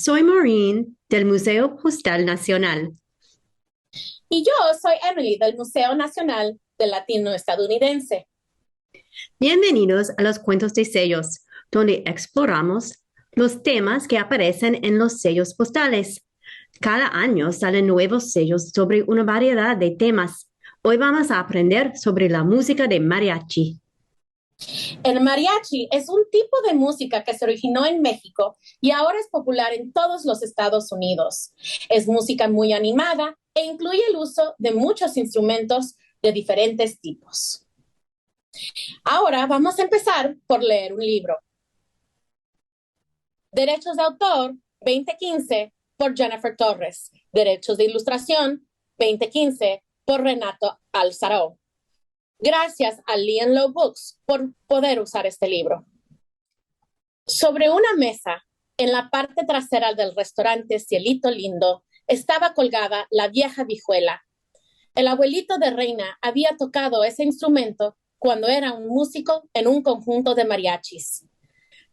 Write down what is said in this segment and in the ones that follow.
soy Maureen del Museo Postal Nacional. Y yo soy Emily del Museo Nacional del Latino Estadounidense. Bienvenidos a los Cuentos de Sellos, donde exploramos los temas que aparecen en los sellos postales. Cada año salen nuevos sellos sobre una variedad de temas. Hoy vamos a aprender sobre la música de mariachi. El mariachi es un tipo de música que se originó en México y ahora es popular en todos los Estados Unidos. Es música muy animada e incluye el uso de muchos instrumentos de diferentes tipos. Ahora vamos a empezar por leer un libro. Derechos de autor 2015 por Jennifer Torres. Derechos de ilustración 2015 por Renato Alzaró. Gracias a Lee and Low Books por poder usar este libro. Sobre una mesa, en la parte trasera del restaurante Cielito Lindo, estaba colgada la vieja vihuela. El abuelito de Reina había tocado ese instrumento cuando era un músico en un conjunto de mariachis.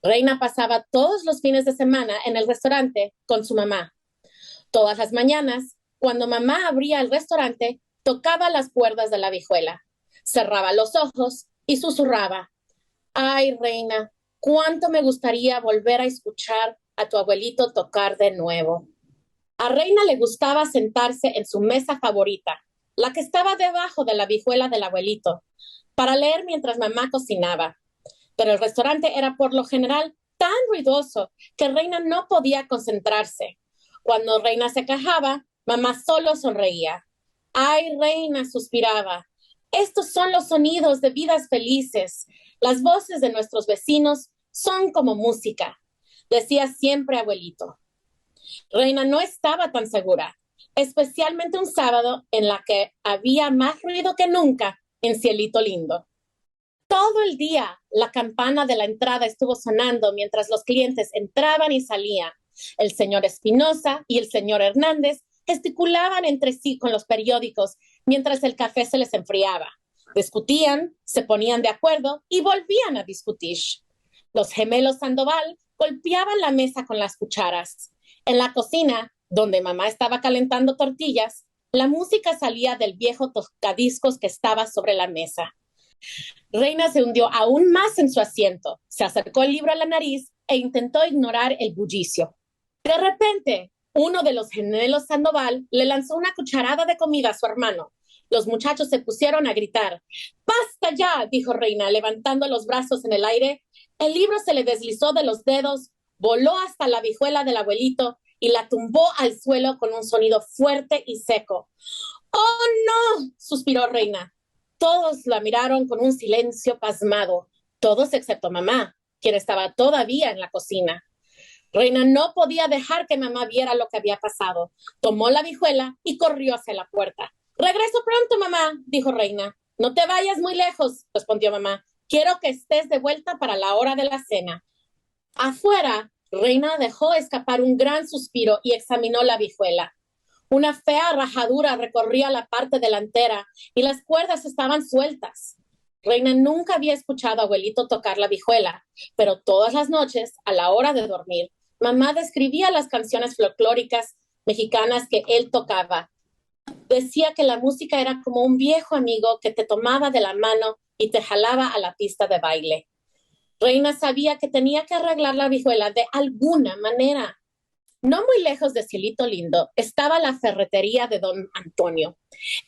Reina pasaba todos los fines de semana en el restaurante con su mamá. Todas las mañanas, cuando mamá abría el restaurante, tocaba las cuerdas de la vihuela. Cerraba los ojos y susurraba: "Ay, Reina, cuánto me gustaría volver a escuchar a tu abuelito tocar de nuevo". A Reina le gustaba sentarse en su mesa favorita, la que estaba debajo de la vihuela del abuelito, para leer mientras mamá cocinaba. Pero el restaurante era por lo general tan ruidoso que Reina no podía concentrarse. Cuando Reina se quejaba, mamá solo sonreía. "Ay, Reina", suspiraba, "estos son los sonidos de vidas felices. Las voces de nuestros vecinos son como música", decía siempre abuelito. Reina no estaba tan segura, especialmente un sábado en la que había más ruido que nunca en Cielito Lindo. Todo el día la campana de la entrada estuvo sonando mientras los clientes entraban y salían. El señor Espinosa y el señor Hernández gesticulaban entre sí con los periódicos mientras el café se les enfriaba. Discutían, se ponían de acuerdo y volvían a discutir. Los gemelos Sandoval golpeaban la mesa con las cucharas. En la cocina, donde mamá estaba calentando tortillas, la música salía del viejo tocadiscos que estaba sobre la mesa. Reina se hundió aún más en su asiento, se acercó el libro a la nariz e intentó ignorar el bullicio. De repente, uno de los gemelos Sandoval le lanzó una cucharada de comida a su hermano. Los muchachos se pusieron a gritar. "¡Basta ya!", dijo Reina, levantando los brazos en el aire. El libro se le deslizó de los dedos, voló hasta la vihuela del abuelito y la tumbó al suelo con un sonido fuerte y seco. "¡Oh, no!", suspiró Reina. Todos la miraron con un silencio pasmado, todos excepto mamá, quien estaba todavía en la cocina. Reina no podía dejar que mamá viera lo que había pasado. Tomó la vihuela y corrió hacia la puerta. "Regreso pronto, mamá", dijo Reina. "No te vayas muy lejos", respondió mamá. "Quiero que estés de vuelta para la hora de la cena". Afuera, Reina dejó escapar un gran suspiro y examinó la vihuela. Una fea rajadura recorría la parte delantera y las cuerdas estaban sueltas. Reina nunca había escuchado a abuelito tocar la vihuela, pero todas las noches, a la hora de dormir, mamá describía las canciones folclóricas mexicanas que él tocaba. Decía que la música era como un viejo amigo que te tomaba de la mano y te jalaba a la pista de baile. Reina sabía que tenía que arreglar la vihuela de alguna manera. No muy lejos de Cielito Lindo estaba la ferretería de don Antonio.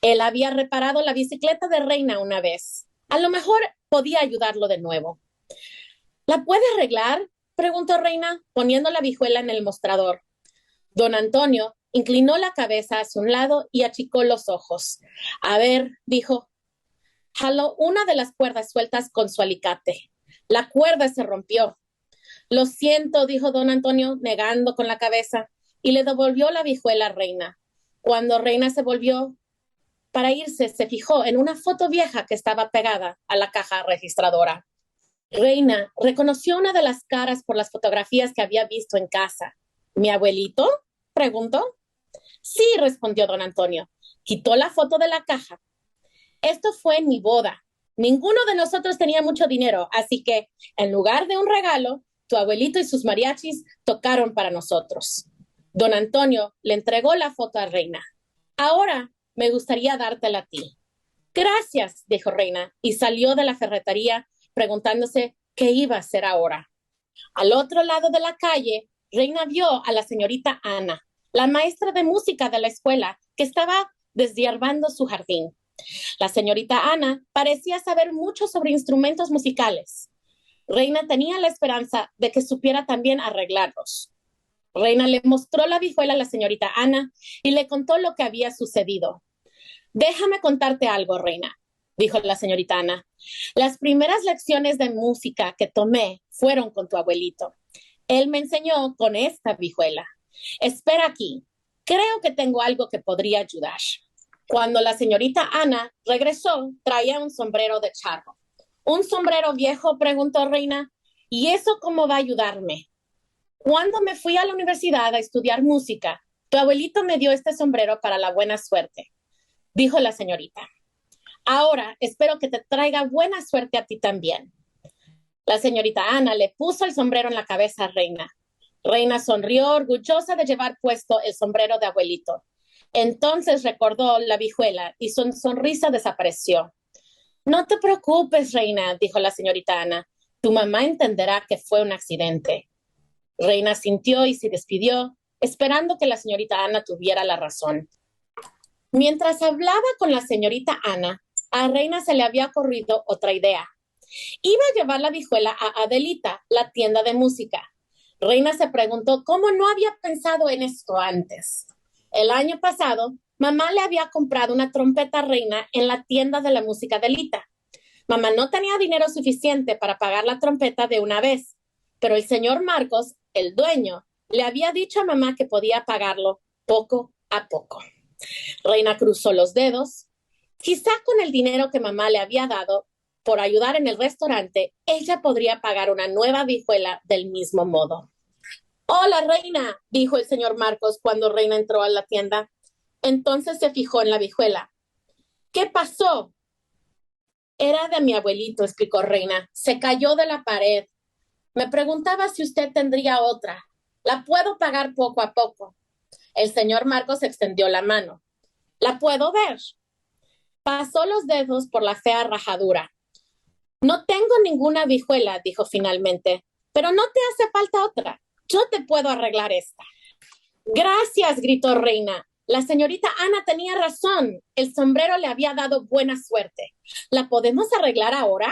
Él había reparado la bicicleta de Reina una vez. A lo mejor podía ayudarlo de nuevo. "¿La puede arreglar?", preguntó Reina, poniendo la vihuela en el mostrador. Don Antonio inclinó la cabeza hacia un lado y achicó los ojos. "A ver", dijo. Jaló una de las cuerdas sueltas con su alicate. La cuerda se rompió. "Lo siento", dijo don Antonio, negando con la cabeza, y le devolvió la vihuela a Reina. Cuando Reina se volvió para irse, se fijó en una foto vieja que estaba pegada a la caja registradora. Reina reconoció una de las caras por las fotografías que había visto en casa. "¿Mi abuelito?", preguntó. "Sí", respondió don Antonio. Quitó la foto de la caja. "Esto fue en mi boda. Ninguno de nosotros tenía mucho dinero, así que, en lugar de un regalo, tu abuelito y sus mariachis tocaron para nosotros". Don Antonio le entregó la foto a Reina. Ahora me gustaría dártela a ti. Gracias, dijo Reina, y salió de la ferretería preguntándose qué iba a hacer ahora. Al otro lado de la calle, Reina vio a la señorita Ana, la maestra de música de la escuela, que estaba deshiervando su jardín. La señorita Ana parecía saber mucho sobre instrumentos musicales. Reina tenía la esperanza de que supiera también arreglarlos. Reina le mostró la vihuela a la señorita Ana y le contó lo que había sucedido. Déjame contarte algo, Reina, dijo la señorita Ana. Las primeras lecciones de música que tomé fueron con tu abuelito. Él me enseñó con esta vihuela. Espera aquí. Creo que tengo algo que podría ayudar. Cuando la señorita Ana regresó, traía un sombrero de charro. ¿Un sombrero viejo?, preguntó Reina. ¿Y eso cómo va a ayudarme? Cuando me fui a la universidad a estudiar música, tu abuelito me dio este sombrero para la buena suerte, dijo la señorita. Ahora espero que te traiga buena suerte a ti también. La señorita Ana le puso el sombrero en la cabeza a Reina. Reina sonrió, orgullosa de llevar puesto el sombrero de abuelito. Entonces recordó la vihuela y su sonrisa desapareció. No te preocupes, Reina, dijo la señorita Ana. Tu mamá entenderá que fue un accidente. Reina sintió y se despidió, esperando que la señorita Ana tuviera la razón. Mientras hablaba con la señorita Ana, a Reina se le había ocurrido otra idea. Iba a llevar la vihuela a Adelita, la tienda de música. Reina se preguntó cómo no había pensado en esto antes. El año pasado, mamá le había comprado una trompeta a Reina en la tienda de la música Adelita. Mamá no tenía dinero suficiente para pagar la trompeta de una vez, pero el señor Marcos, el dueño, le había dicho a mamá que podía pagarlo poco a poco. Reina cruzó los dedos. Quizá con el dinero que mamá le había dado por ayudar en el restaurante, ella podría pagar una nueva vihuela del mismo modo. Hola, Reina, dijo el señor Marcos cuando Reina entró a la tienda. Entonces se fijó en la vihuela. ¿Qué pasó? Era de mi abuelito, explicó Reina. Se cayó de la pared. Me preguntaba si usted tendría otra. La puedo pagar poco a poco. El señor Marcos extendió la mano. ¿La puedo ver? Pasó los dedos por la fea rajadura. No tengo ninguna vihuela, dijo finalmente, pero no te hace falta otra. Yo te puedo arreglar esta. Gracias, gritó Reina. La señorita Ana tenía razón. El sombrero le había dado buena suerte. ¿La podemos arreglar ahora?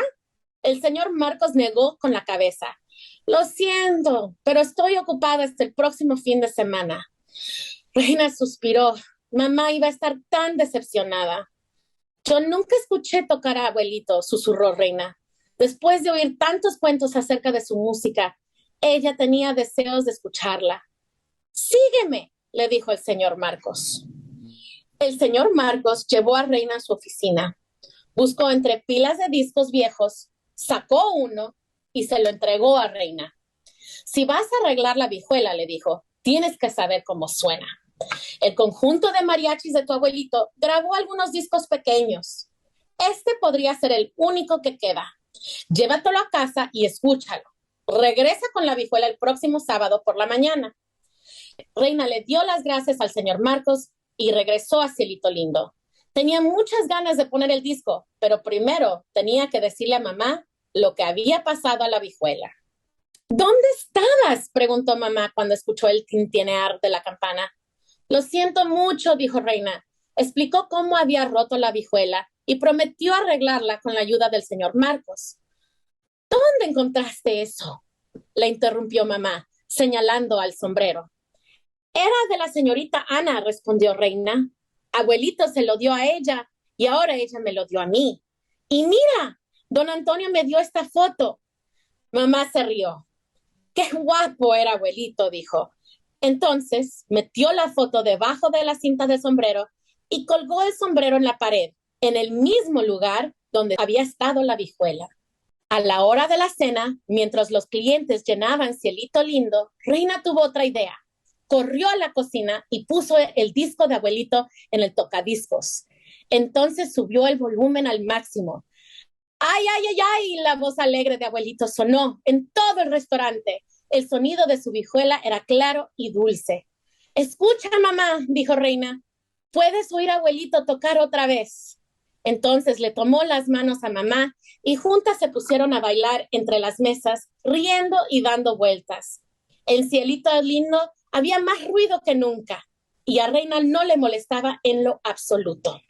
El señor Marcos negó con la cabeza. Lo siento, pero estoy ocupada hasta el próximo fin de semana. Reina suspiró. Mamá iba a estar tan decepcionada. Yo nunca escuché tocar a abuelito, susurró Reina. Después de oír tantos cuentos acerca de su música, ella tenía deseos de escucharla. Sígueme, le dijo el señor Marcos. El señor Marcos llevó a Reina a su oficina. Buscó entre pilas de discos viejos, sacó uno y se lo entregó a Reina. Si vas a arreglar la vihuela, le dijo, tienes que saber cómo suena. El conjunto de mariachis de tu abuelito grabó algunos discos pequeños. Este podría ser el único que queda. Llévatelo a casa y escúchalo. Regresa con la vihuela el próximo sábado por la mañana. Reina le dio las gracias al señor Marcos y regresó a Cielito Lindo. Tenía muchas ganas de poner el disco, pero primero tenía que decirle a mamá lo que había pasado a la vihuela. ¿Dónde estabas?, preguntó mamá cuando escuchó el tintinear de la campana. Lo siento mucho, dijo Reina. Explicó cómo había roto la vihuela y prometió arreglarla con la ayuda del señor Marcos. ¿Dónde encontraste eso?, la interrumpió mamá, señalando al sombrero. Era de la señorita Ana, respondió Reina. Abuelito se lo dio a ella y ahora ella me lo dio a mí. Y mira, don Antonio me dio esta foto. Mamá se rió. Qué guapo era abuelito, dijo. Entonces metió la foto debajo de la cinta de sombrero y colgó el sombrero en la pared, en el mismo lugar donde había estado la vihuela. A la hora de la cena, mientras los clientes llenaban Cielito Lindo, Reina tuvo otra idea. Corrió a la cocina y puso el disco de abuelito en el tocadiscos. Entonces subió el volumen al máximo. ¡Ay, ay, ay, ay! La voz alegre de abuelito sonó en todo el restaurante. El sonido de su vihuela era claro y dulce. Escucha, mamá, dijo Reina, puedes oír a abuelito tocar otra vez. Entonces le tomó las manos a mamá y juntas se pusieron a bailar entre las mesas, riendo y dando vueltas. En Cielito Lindo había más ruido que nunca y a Reina no le molestaba en lo absoluto.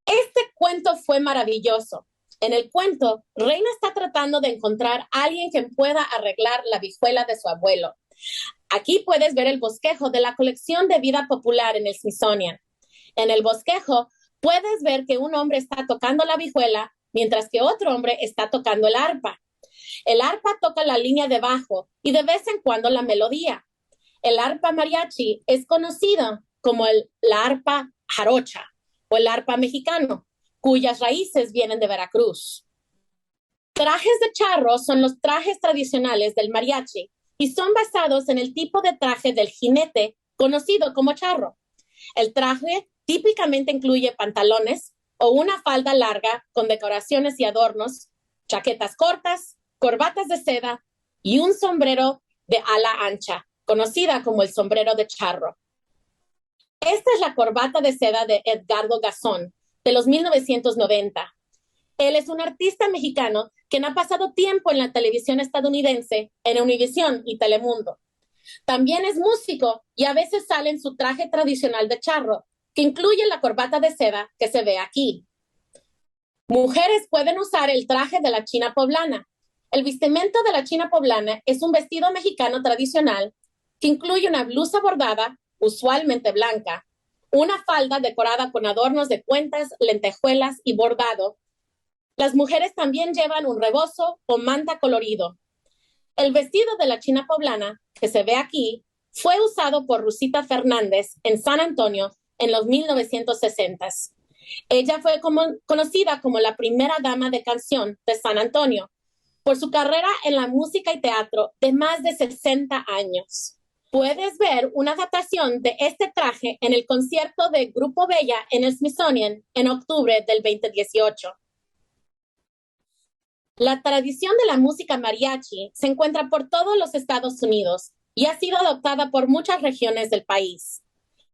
Este cuento fue maravilloso. En el cuento, Reina está tratando de encontrar a alguien que pueda arreglar la vihuela de su abuelo. Aquí puedes ver el bosquejo de la colección de vida popular en el Smithsonian. En el bosquejo puedes ver que un hombre está tocando la vihuela mientras que otro hombre está tocando el arpa. El arpa toca la línea de bajo y de vez en cuando la melodía. El arpa mariachi es conocido como la arpa jarocha o el arpa mexicano, cuyas raíces vienen de Veracruz. Trajes de charro son los trajes tradicionales del mariachi y son basados en el tipo de traje del jinete conocido como charro. El traje típicamente incluye pantalones o una falda larga con decoraciones y adornos, chaquetas cortas, corbatas de seda y un sombrero de ala ancha, conocida como el sombrero de charro. Esta es la corbata de seda de Edgardo Gazón, de los 1990. Él es un artista mexicano que ha pasado tiempo en la televisión estadounidense, en Univisión y Telemundo. También es músico y a veces sale en su traje tradicional de charro, que incluye la corbata de seda que se ve aquí. Mujeres pueden usar el traje de la China poblana. El vestimenta de la China poblana es un vestido mexicano tradicional que incluye una blusa bordada, usualmente blanca, una falda decorada con adornos de cuentas, lentejuelas y bordado. Las mujeres también llevan un rebozo o manta colorido. El vestido de la China poblana, que se ve aquí, fue usado por Rosita Fernández en San Antonio en los 1960s. Ella fue conocida como la primera dama de canción de San Antonio por su carrera en la música y teatro de más de 60 años. Puedes ver una adaptación de este traje en el concierto de Grupo Bella en el Smithsonian en octubre del 2018. La tradición de la música mariachi se encuentra por todos los Estados Unidos y ha sido adoptada por muchas regiones del país.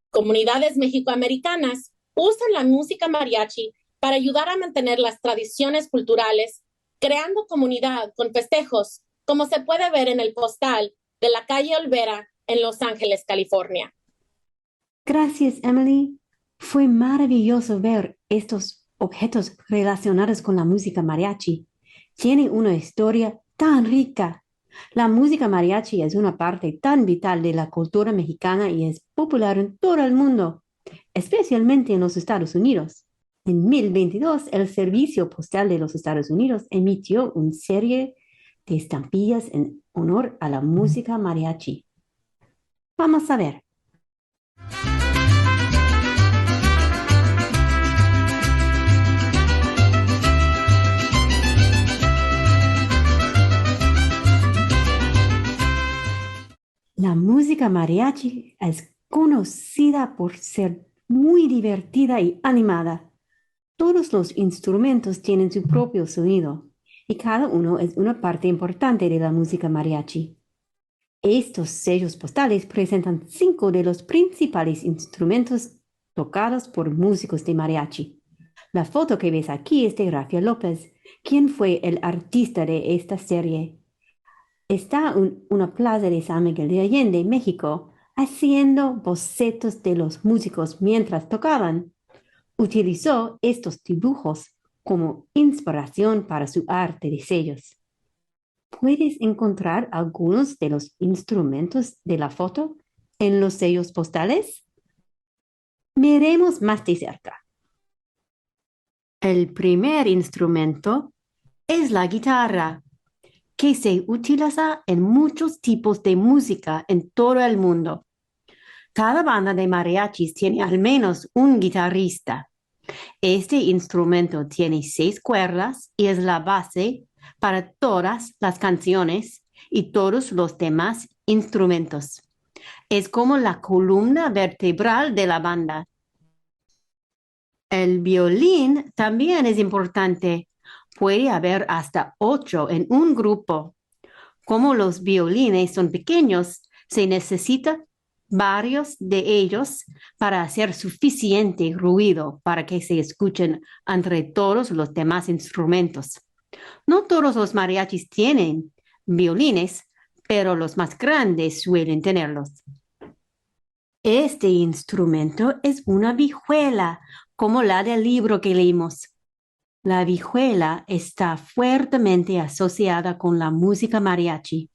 Comunidades mexicoamericanas usan la música mariachi para ayudar a mantener las tradiciones culturales, creando comunidad con festejos, como se puede ver en el postal de la calle Olvera en Los Ángeles, California. Gracias, Emily. Fue maravilloso ver estos objetos relacionados con la música mariachi. Tiene una historia tan rica. La música mariachi es una parte tan vital de la cultura mexicana y es popular en todo el mundo, especialmente en los Estados Unidos. En 2022, el Servicio Postal de los Estados Unidos emitió una serie de estampillas en honor a la música mariachi. Vamos a ver. La música mariachi es conocida por ser muy divertida y animada. Todos los instrumentos tienen su propio sonido y cada uno es una parte importante de la música mariachi. Estos sellos postales presentan 5 de los principales instrumentos tocados por músicos de mariachi. La foto que ves aquí es de Rafael López, quien fue el artista de esta serie. Está en una plaza de San Miguel de Allende, México, haciendo bocetos de los músicos mientras tocaban. Utilizó estos dibujos como inspiración para su arte de sellos. ¿Puedes encontrar algunos de los instrumentos de la foto en los sellos postales? Miremos más de cerca. El primer instrumento es la guitarra, que se utiliza en muchos tipos de música en todo el mundo. Cada banda de mariachis tiene al menos un guitarrista. Este instrumento tiene 6 cuerdas y es la base para todas las canciones y todos los demás instrumentos. Es como la columna vertebral de la banda. El violín también es importante. Puede haber hasta 8 en un grupo. Como los violines son pequeños, se necesita varios de ellos para hacer suficiente ruido para que se escuchen entre todos los demás instrumentos. No todos los mariachis tienen violines, pero los más grandes suelen tenerlos. Este instrumento es una vihuela, como la del libro que leímos. La vihuela está fuertemente asociada con la música mariachi.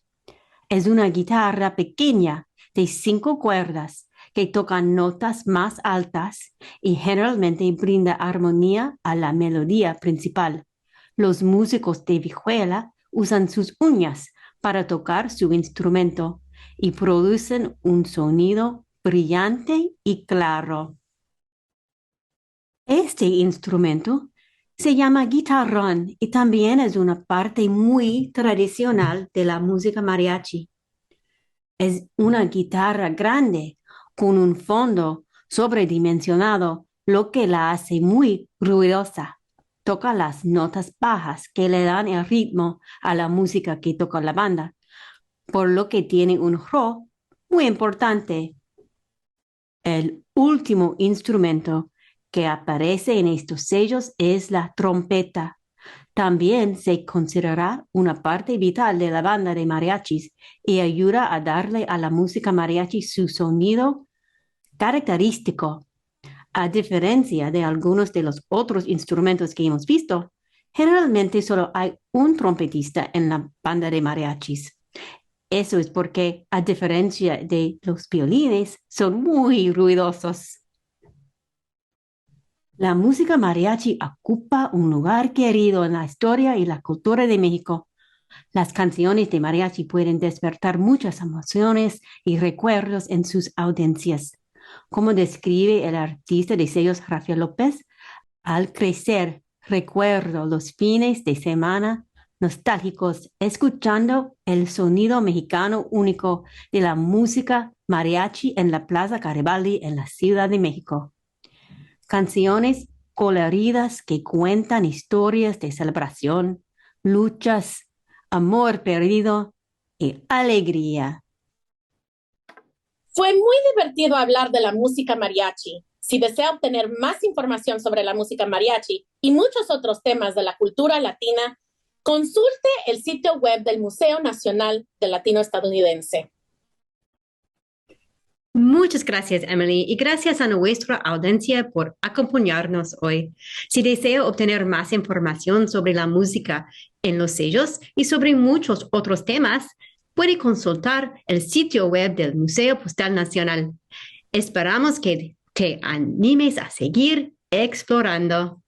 Es una guitarra pequeña de 5 cuerdas que toca notas más altas y generalmente brinda armonía a la melodía principal. Los músicos de vihuela usan sus uñas para tocar su instrumento y producen un sonido brillante y claro. Este instrumento se llama guitarrón y también es una parte muy tradicional de la música mariachi. Es una guitarra grande con un fondo sobredimensionado, lo que la hace muy ruidosa. Toca las notas bajas que le dan el ritmo a la música que toca la banda, por lo que tiene un rol muy importante. El último instrumento que aparece en estos sellos es la trompeta. También se considera una parte vital de la banda de mariachis y ayuda a darle a la música mariachi su sonido característico. A diferencia de algunos de los otros instrumentos que hemos visto, generalmente solo hay un trompetista en la banda de mariachis. Eso es porque, a diferencia de los violines, son muy ruidosos. La música mariachi ocupa un lugar querido en la historia y la cultura de México. Las canciones de mariachi pueden despertar muchas emociones y recuerdos en sus audiencias. Como describe el artista de sellos Rafael López, al crecer recuerdo los fines de semana nostálgicos escuchando el sonido mexicano único de la música mariachi en la Plaza Garibaldi en la Ciudad de México. Canciones coloridas que cuentan historias de celebración, luchas, amor perdido y alegría. Fue muy divertido hablar de la música mariachi. Si desea obtener más información sobre la música mariachi y muchos otros temas de la cultura latina, consulte el sitio web del Museo Nacional del Latino Estadounidense. Muchas gracias, Emily, y gracias a nuestra audiencia por acompañarnos hoy. Si desea obtener más información sobre la música en los sellos y sobre muchos otros temas, puede consultar el sitio web del Museo Postal Nacional. Esperamos que te animes a seguir explorando.